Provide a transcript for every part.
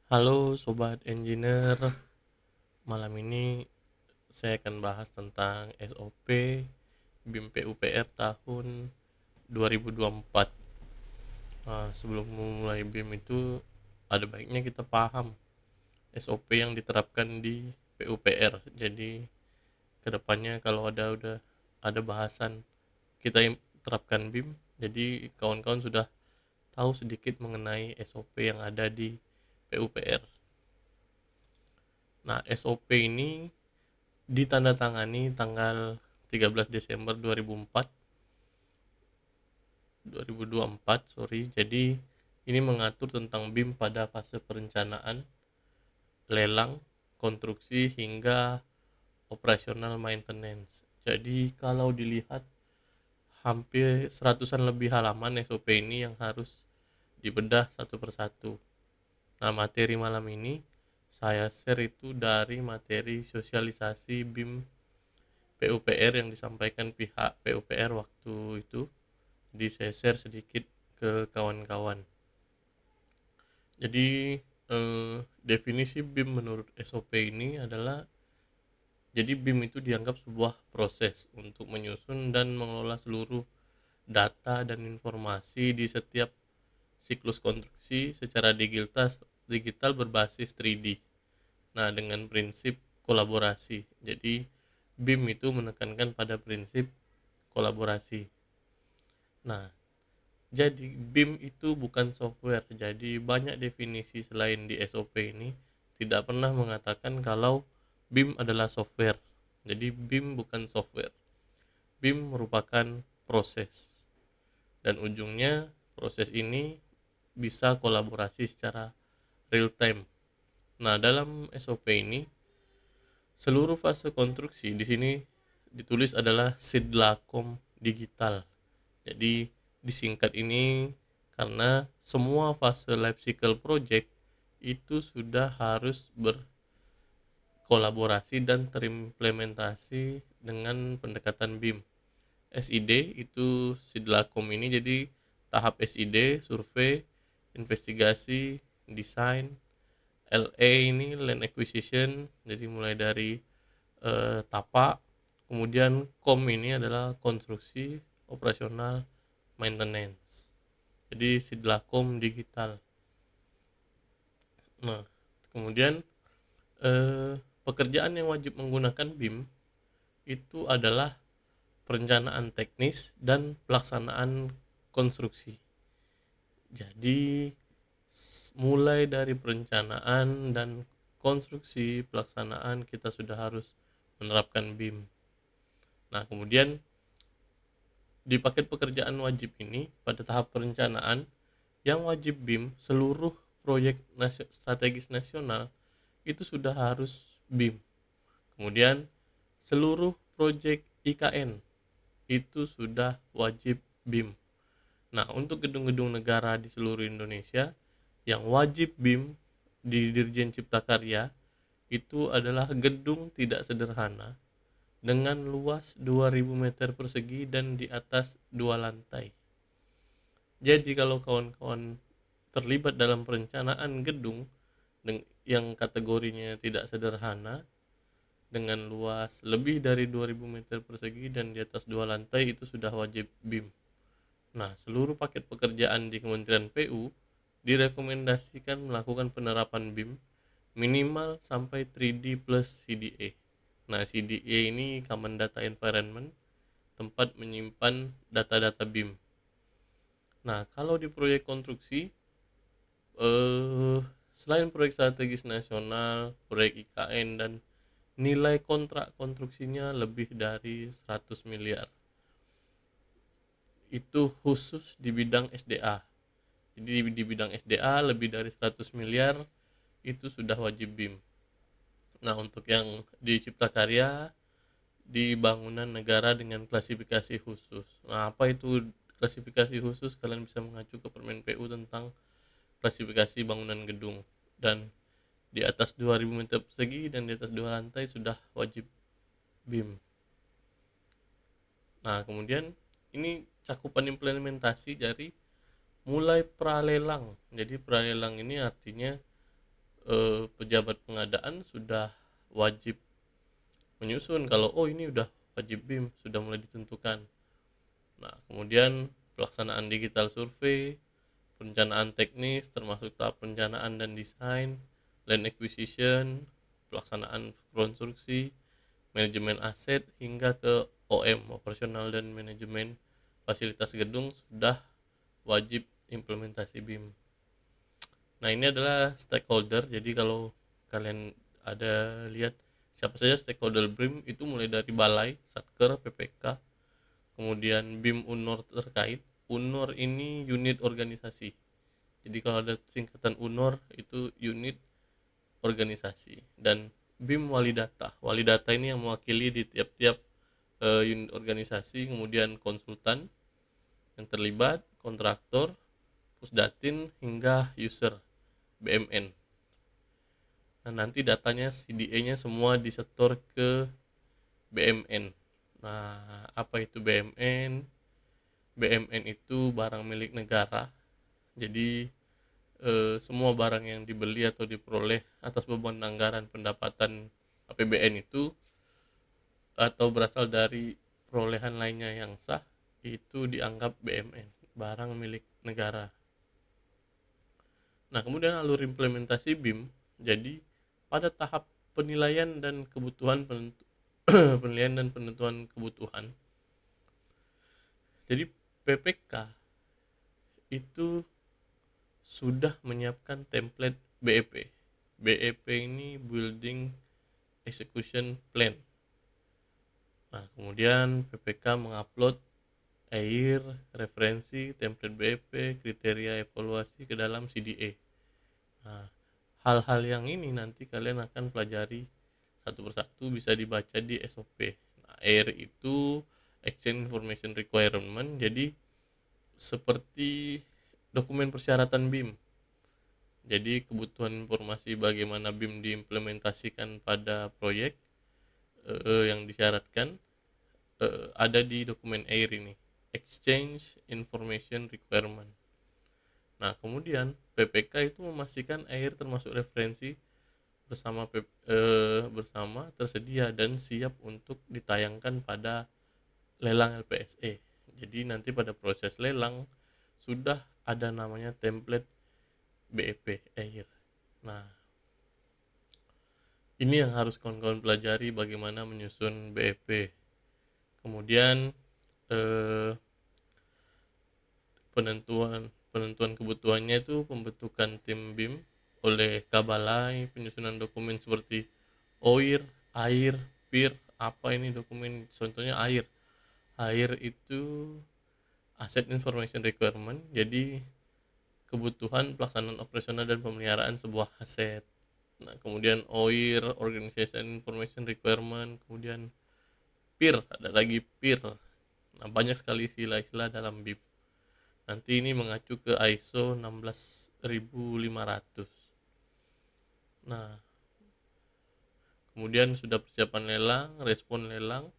Halo Sobat Engineer, malam ini saya akan bahas tentang SOP BIM PUPR tahun 2024. Sebelum memulai BIM itu ada baiknya kita paham SOP yang diterapkan di PUPR. Jadi kedepannya kalau udah ada bahasan kita terapkan BIM, jadi kawan-kawan sudah tahu sedikit mengenai SOP yang ada di PUPR. Nah, SOP ini ditandatangani tanggal 13 Desember 2024, sorry. Jadi ini mengatur tentang BIM pada fase perencanaan, lelang, konstruksi hingga operasional maintenance. Jadi kalau dilihat hampir seratusan lebih halaman SOP ini yang harus dibedah satu persatu. Nah, materi malam ini saya share itu dari materi sosialisasi BIM PUPR yang disampaikan pihak PUPR waktu itu. Jadi saya share sedikit ke kawan-kawan. Jadi definisi BIM menurut SOP ini adalah, jadi BIM itu dianggap sebuah proses untuk menyusun dan mengelola seluruh data dan informasi di setiap siklus konstruksi secara digital berbasis 3D. Nah, dengan prinsip kolaborasi. Jadi BIM itu menekankan pada prinsip kolaborasi. Nah, jadi BIM itu bukan software. Jadi banyak definisi selain di SOP ini tidak pernah mengatakan kalau BIM adalah software. Jadi BIM bukan software. BIM merupakan proses. Dan ujungnya proses ini bisa kolaborasi secara real time. Nah, dalam SOP ini seluruh fase konstruksi di sini ditulis adalah sidlakom digital. Jadi disingkat ini karena semua fase life cycle project itu sudah harus berkolaborasi dan terimplementasi dengan pendekatan BIM. SID itu sidlakom ini, jadi tahap SID, survei, investigasi, desain. LA ini land acquisition, jadi mulai dari tapak. Kemudian COM ini adalah konstruksi, operasional, maintenance. Jadi sidlakom digital. Nah, kemudian pekerjaan yang wajib menggunakan BIM itu adalah perencanaan teknis dan pelaksanaan konstruksi. Jadi mulai dari perencanaan dan konstruksi, pelaksanaan, kita sudah harus menerapkan BIM. Nah, kemudian di paket pekerjaan wajib ini pada tahap perencanaan yang wajib BIM, seluruh proyek strategis nasional itu sudah harus BIM. Kemudian seluruh proyek IKN itu sudah wajib BIM. Nah, untuk gedung-gedung negara di seluruh Indonesia yang wajib BIM di Dirjen Cipta Karya itu adalah gedung tidak sederhana dengan luas 2000 meter persegi dan di atas 2 lantai. Jadi kalau kawan-kawan terlibat dalam perencanaan gedung yang kategorinya tidak sederhana dengan luas lebih dari 2000 meter persegi dan di atas 2 lantai, itu sudah wajib BIM. Nah, seluruh paket pekerjaan di Kementerian PU direkomendasikan melakukan penerapan BIM minimal sampai 3D plus CDA. Nah, CDA ini Common Data Environment, tempat menyimpan data-data BIM. Nah, kalau di proyek konstruksi, eh, selain proyek strategis nasional, proyek IKN, dan nilai kontrak konstruksinya lebih dari 100 miliar, itu khusus di bidang SDA. Jadi di bidang SDA lebih dari 100 miliar itu sudah wajib BIM. Nah, untuk yang di Cipta Karya, di bangunan negara dengan klasifikasi khusus. Nah, apa itu klasifikasi khusus? Kalian bisa mengacu ke Permen PU tentang klasifikasi bangunan gedung. Dan di atas 2000 meter persegi dan di atas 2 lantai sudah wajib BIM. Nah, kemudian ini cakupan implementasi dari mulai pralelang. Jadi pralelang ini artinya pejabat pengadaan sudah wajib menyusun kalau oh ini udah wajib BIM, sudah mulai ditentukan. Nah, kemudian pelaksanaan digital survei, perencanaan teknis termasuk tahap perencanaan dan desain, land acquisition, pelaksanaan konstruksi, manajemen aset hingga ke OM, operasional dan manajemen fasilitas gedung sudah wajib implementasi BIM. Nah, ini adalah stakeholder. Jadi kalau kalian ada lihat siapa saja stakeholder BIM itu mulai dari balai, satker, PPK, kemudian BIM UNOR terkait. UNOR ini unit organisasi. Jadi kalau ada singkatan UNOR itu unit organisasi, dan BIM wali data. Wali data ini yang mewakili di tiap-tiap unit organisasi, kemudian konsultan yang terlibat, kontraktor, pusdatin hingga user BMN. Nah, nanti datanya CDA-nya semua disetor ke BMN. Nah, apa itu BMN? BMN itu barang milik negara. Jadi semua barang yang dibeli atau diperoleh atas beban anggaran pendapatan APBN itu atau berasal dari perolehan lainnya yang sah itu dianggap BMN, barang milik negara. Nah, kemudian alur implementasi BIM. Jadi pada tahap penilaian dan kebutuhan penilaian dan penentuan kebutuhan. Jadi PPK itu sudah menyiapkan template BEP. BEP ini Building Execution Plan. Nah, kemudian PPK mengupload air, referensi, template BEP, kriteria evaluasi ke dalam CDA. Nah, hal-hal yang ini nanti kalian akan pelajari satu persatu, bisa dibaca di SOP. Nah, air itu Exchange Information Requirement, jadi seperti dokumen persyaratan BIM. Jadi kebutuhan informasi bagaimana BIM diimplementasikan pada proyek yang disyaratkan ada di dokumen AIR ini, Exchange Information Requirement. Nah, kemudian PPK itu memastikan AIR termasuk referensi bersama tersedia dan siap untuk ditayangkan pada lelang LPSE. Jadi nanti pada proses lelang sudah ada namanya template BEP AIR. Nah, ini yang harus kawan-kawan pelajari, bagaimana menyusun BEP. Kemudian penentuan kebutuhannya itu pembentukan tim BIM oleh Kabalai, penyusunan dokumen seperti OIR, AIR, PIR. Apa ini dokumen? Contohnya AIR. AIR itu Asset Information Requirement, jadi kebutuhan pelaksanaan operasional dan pemeliharaan sebuah aset. Nah, kemudian OIR, Organization Information Requirement, kemudian PIR, ada lagi PIR. Nah, banyak sekali istilah-istilah dalam BIM. Nanti ini mengacu ke ISO 16500. Nah, kemudian sudah persiapan lelang, respon lelang.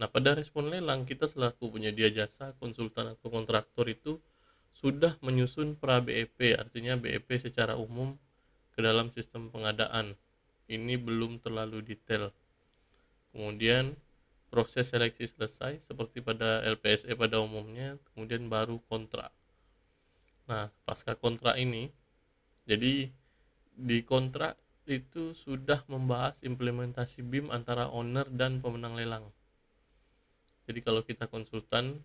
Nah, pada respon lelang kita selaku penyedia jasa, konsultan atau kontraktor itu sudah menyusun pra BEP, artinya BEP secara umum ke dalam sistem pengadaan. Ini belum terlalu detail. Kemudian proses seleksi selesai seperti pada LPSE pada umumnya, kemudian baru kontrak. Nah, pasca kontrak ini, jadi di kontrak itu sudah membahas implementasi BIM antara owner dan pemenang lelang. Jadi kalau kita konsultan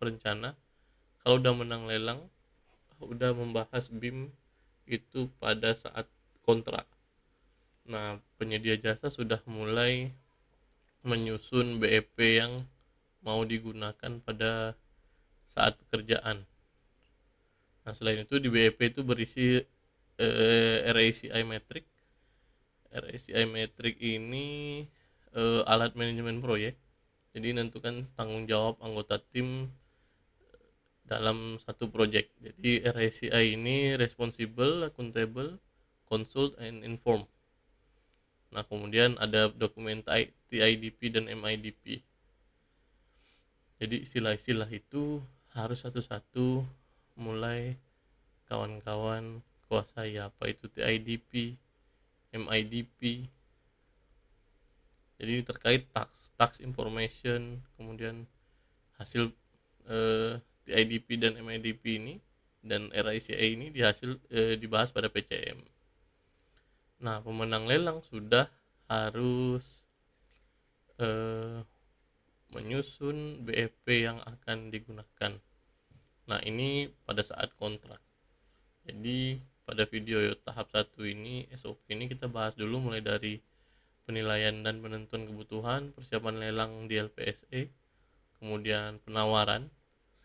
perencana, kalau udah menang lelang, udah membahas BIM itu pada saat kontrak. Nah, penyedia jasa sudah mulai menyusun BEP yang mau digunakan pada saat pekerjaan. Nah, selain itu di BEP itu berisi RACI metric. RACI metric ini alat manajemen proyek. Jadi menentukan tanggung jawab anggota tim dalam satu proyek. Jadi RACI ini responsible, accountable, consult, and inform. Nah, kemudian ada dokumen TIDP dan MIDP. Jadi istilah-istilah itu harus satu-satu mulai kawan-kawan dikuasai, apa itu TIDP, MIDP. Jadi terkait tax information, kemudian hasil TIDP dan MIDP ini dan RICA ini dibahas pada PCM. Nah, pemenang lelang sudah harus menyusun BEP yang akan digunakan. Nah, ini pada saat kontrak. Jadi pada video tahap 1 ini, SOP ini kita bahas dulu mulai dari penilaian dan penentuan kebutuhan, persiapan lelang di LPSE, kemudian penawaran,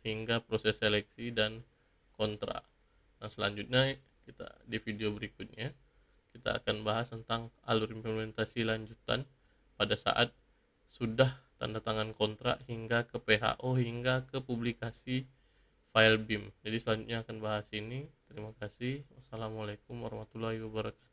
sehingga proses seleksi dan kontrak. Nah, selanjutnya kita di video berikutnya kita akan bahas tentang alur implementasi lanjutan pada saat sudah tanda tangan kontrak hingga ke PHO hingga ke publikasi file BIM. Jadi selanjutnya akan bahas ini. Terima kasih. Wassalamualaikum warahmatullahi wabarakatuh.